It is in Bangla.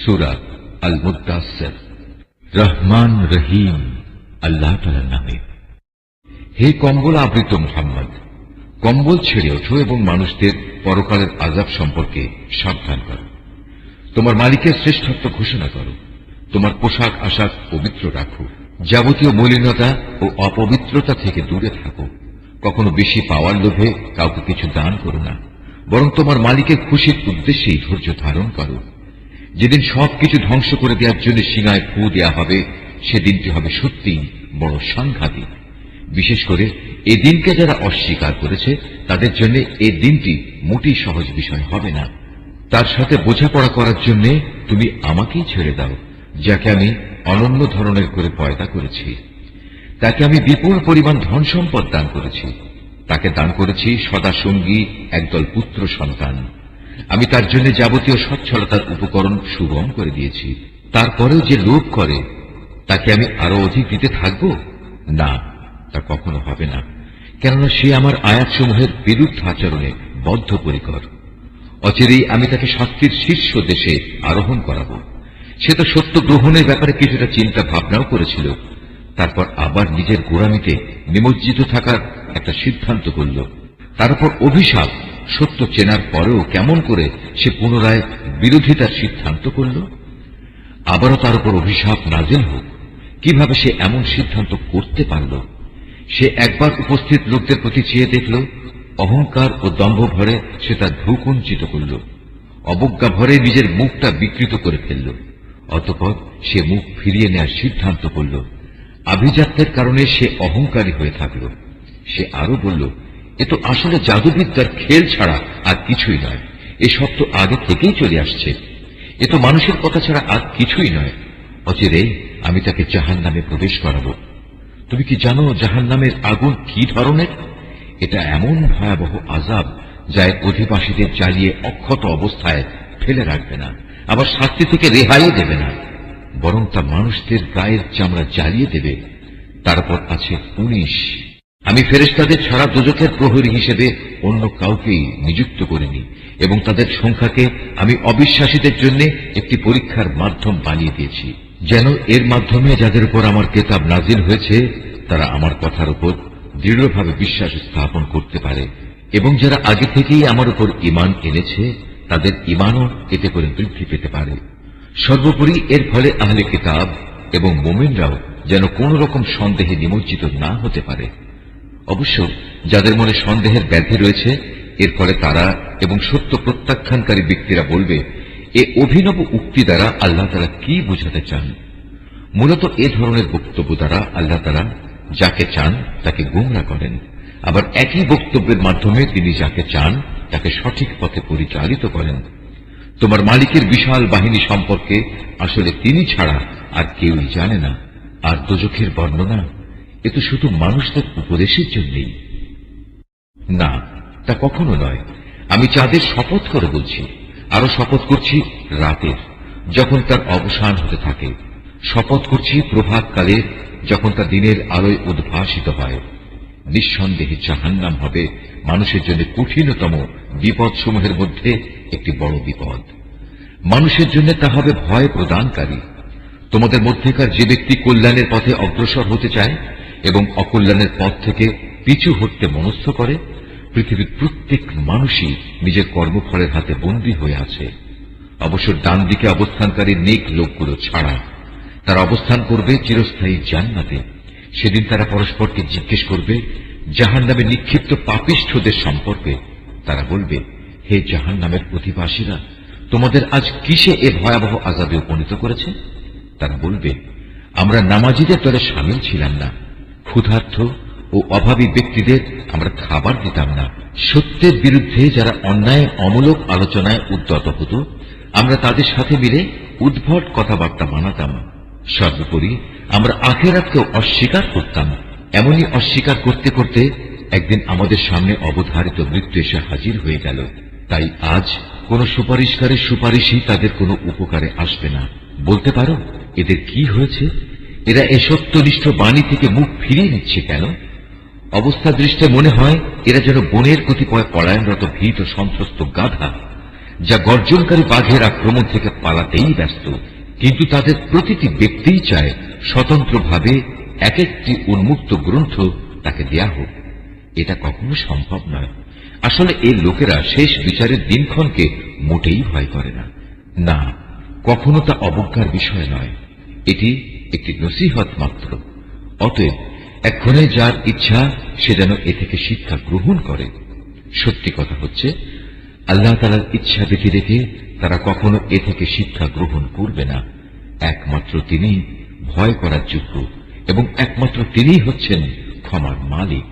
সূরা আল মুদ্দাসসির। রহমান রহিম আল্লাহ তাআলার নামে। হে কম্বল আবৃত মুহাম্মদ, কম্বল ছেড়ে ওঠো এবং মানুষদের পরকালের আযাব সম্পর্কে সাবধান করো। তোমার মালিকের শ্রেষ্ঠত্ব ঘোষণা করো। তোমার পোশাক আশাক পবিত্র রাখো। যাবতীয় মলিনতা ও অপবিত্রতা থেকে দূরে থাকো। কখনো বেশি পাওয়ার লোভে কাউকে কিছু দান করো না, বরং তোমার মালিকের খুশির উদ্দেশ্যেই ধৈর্য ধারণ করো। যেদিন সবকিছু ধ্বংস করে দেওয়ার জন্য সিঙায় ফু দেওয়া হবে, সেদিনটি হবে সত্যিই বড় সাংঘাতিক। বিশেষ করে এই দিনকে যারা অস্বীকার করেছে তাদের জন্য এই দিনটি মোটেই সহজ বিষয় হবে না। তার সাথে বোঝাপড়া করার জন্য তুমি আমাকেই ছেড়ে দাও, যাকে আমি অনন্য ধরনের করে পয়দা করেছি। তাকে আমি বিপুল পরিমাণ ধন সম্পদ দান করেছি। তাকে দান করেছি সদা সঙ্গী একদল পুত্র সন্তান। আমি তার জন্য যাবতীয় সচ্ছলতার উপকরণ সুগম করে দিয়েছি। তারপরেও যে লোভ করে, তাকে আমি আরো অধিক দিতে থাকব? না, তা কখনো হবে না, কেননা সে আমার আয়াতসমূহের বিরুদ্ধ আচরণে বদ্ধপরিকর। অচিরেই আমি তাকে শাস্তির শীর্ষ দেশে আরোহণ করাব। সে তো সত্য গ্রহণের ব্যাপারে কিছুটা চিন্তা ভাবনাও করেছিল, তারপর আবার নিজের গোঁড়ামিতে নিমজ্জিত থাকার একটা সিদ্ধান্ত করল। তার উপর অভিশাপ, সত্য চেনার পরেও কেমন করে সে পুনরায় বিরোধিতার সিদ্ধান্ত করল। আবারও তার উপর অভিশাপ নাজিল হোক। কিভাবে সে এমন সিদ্ধান্ত করতে পারল? সে একবার উপস্থিত লোকদের প্রতি চেয়ে দেখল, অহংকার ও দম্ভ ভরে সে তার ভ্রু কুঞ্চিত করল, অবজ্ঞা ভরে নিজের মুখটা বিকৃত করে ফেলল। অতঃপর সে মুখ ফিরিয়ে নেওয়ার সিদ্ধান্ত করল। আভিজাত্যের কারণে সে অহংকারী হয়ে থাকল। সে আরো বলল, এ তো আসলে জাদুবিদ্যার খেল ছাড়া আর কিছুই নয়। এ সব তো আগে থেকেই চলে আসছে। এ তো মানুষের কথা ছাড়া আর কিছুই নয়। অচিরেই আমি তাকে জাহান্নামে প্রবেশ করাব। তুমি কি জানো জাহান্নামের আগুন কি ধরনের? এটা এমন ভয়াবহ আযাব যা এর অধিবাসীদের জ্বালিয়ে অক্ষত অবস্থায় ফেলে রাখবে না, আবার শাস্তি থেকে রেহাইও দেবে না, বরং তা মানুষদের গায়ের চামড়া জ্বালিয়ে দেবে। তারপর আছে 19। আমি ফেরেশতাদের ছাড়া দোজখের প্রহরী হিসেবে অন্য কাউকেই নিযুক্ত করিনি, এবং তাদের সংখ্যাকে আমি অবিশ্বাসীদের জন্য একটি পরীক্ষার মাধ্যম বানিয়ে দিয়েছি, যেন এর মাধ্যমে যাদের উপর আমার কিতাব নাজিল হয়েছে তারা আমার কথার উপর দৃঢ়ভাবে বিশ্বাস স্থাপন করতে পারে, এবং যারা আগে থেকেই আমার উপর ঈমান এনেছে তাদের ঈমানও এতে করে বৃদ্ধি পেতে পারে। সর্বোপরি এর ফলে আহলে কিতাব এবং মুমিনরাও যেন কোন রকম সন্দেহে নিমজ্জিত না হতে পারে। অবশ্য যাদের মনে সন্দেহের ব্যাধি রয়েছে, এর ফলে তারা এবং সত্য প্রত্যাখ্যানকারী ব্যক্তিরা বলবে, এ অভিনব উক্তি দ্বারা আল্লাহ তাআলা কি বোঝাতে চান? মূলত এ ধরনের বক্তব্য দ্বারা আল্লাহ তাআলা যাকে চান তাকে গোমরা করেন, আবার একই বক্তব্যের মাধ্যমে তিনি যাকে চান তাকে সঠিক পথে পরিচালিত করেন। তোমার মালিকের বিশাল বাহিনী সম্পর্কে আসলে তিনি ছাড়া আর কেউই জানে না। আর দোজখের বর্ণনা এ তো শুধু মানুষদের উপদেশের জন্যই। না, তা কখনো নয়। আমি চাঁদের শপথ করে বলছি, আরো শপথ করছি রাতের, যখন তার অবসান হতে থাকে। শপথ করছি প্রভাতকালে, যখন তা দিনের আলোয় উদ্ভাসিত হয়। নিঃসন্দেহে জাহান্নাম হবে মানুষের জন্য কঠিনতম বিপদসমূহের মধ্যে একটি বড় বিপদ। মানুষের জন্য তা হবে ভয় প্রদানকারী। তোমাদের মধ্যেকার যে ব্যক্তি কল্যাণের পথে অগ্রসর হতে চায় এবং অকল্যাণের পথ থেকে পিছু হটতে মনস্থ করে, পৃথিবীর প্রত্যেক মানুষই নিজের কর্মফলের হাতে বন্দী হয়ে আছে। অবশ্য ডান দিকে অবস্থানকারী নেক লোকগুলো ছাড়া তারা অবস্থান করবে চিরস্থায়ী জান্নাতে। সেদিন তারা পরস্পরকে জিজ্ঞেস করবে জাহান্নামে নিক্ষিপ্ত পাপিষ্ঠদের সম্পর্কে। তারা বলবে, হে জাহান্নামের অধিবাসীরা, তোমাদের আজ কিসে এ ভয়াবহ আযাবে উপনীত করেছে? তারা বলবে, আমরা নামাজীদের দলে শামিল ছিলাম না, ক্ষুধার্ত ও অভাবী ব্যক্তিদের আমরা খাবার দিতাম না, সত্যের বিরুদ্ধে যারা অন্যায় অমূলক আলোচনায় উদ্যত হতো আমরা তাদের সাথে মিলে উদ্ভট কথাবার্তা বানাতাম। সর্বোপরি আমরা আখিরাতকেও অস্বীকার করতাম। এমনই অস্বীকার করতে করতে একদিন আমাদের সামনে অবধারিত মৃত্যু এসে হাজির হয়ে গেল। তাই আজ কোন সুপারিশকারী সুপারিশই তাদের কোনো উপকারে আসবে না। বলতে পারো এদের কি হয়েছে? এরা এ সত্যনিষ্ঠ বাণী থেকে মুখ ফিরিয়ে নিচ্ছে কেন? অবস্থা দৃষ্টে মনে হয় এরা যেন বনের কতিপয় পলায়নরত ভীত সন্ত্রস্ত গাধা, যা গর্জনকারী বাঘের আক্রমণ থেকে পালাতেই ব্যস্ত, কিন্তু তাদের প্রতিটি ব্যক্তিই চায় স্বতন্ত্রভাবে এক একটি উন্মুক্ত গ্রন্থ তাকে দেয়া হোক। এটা কখনো সম্ভব নয়। আসলে এই লোকেরা শেষ বিচারের দিনক্ষণকে মোটেই ভয় করে না। না, কখনো তা অবজ্ঞার বিষয় নয়, এটি একটি নসিহত মাত্র। অতএব এক্ষণে যার ইচ্ছা সে যেন এ থেকে শিক্ষা গ্রহণ করে। সত্যি কথা হচ্ছে, আল্লাহ তাআলার ইচ্ছা ব্যতিরেকে তারা কখনো এ থেকে শিক্ষা গ্রহণ করবে না। একমাত্র তিনি ভয় করার যোগ্য এবং একমাত্র তিনিই হচ্ছেন ক্ষমার মালিক।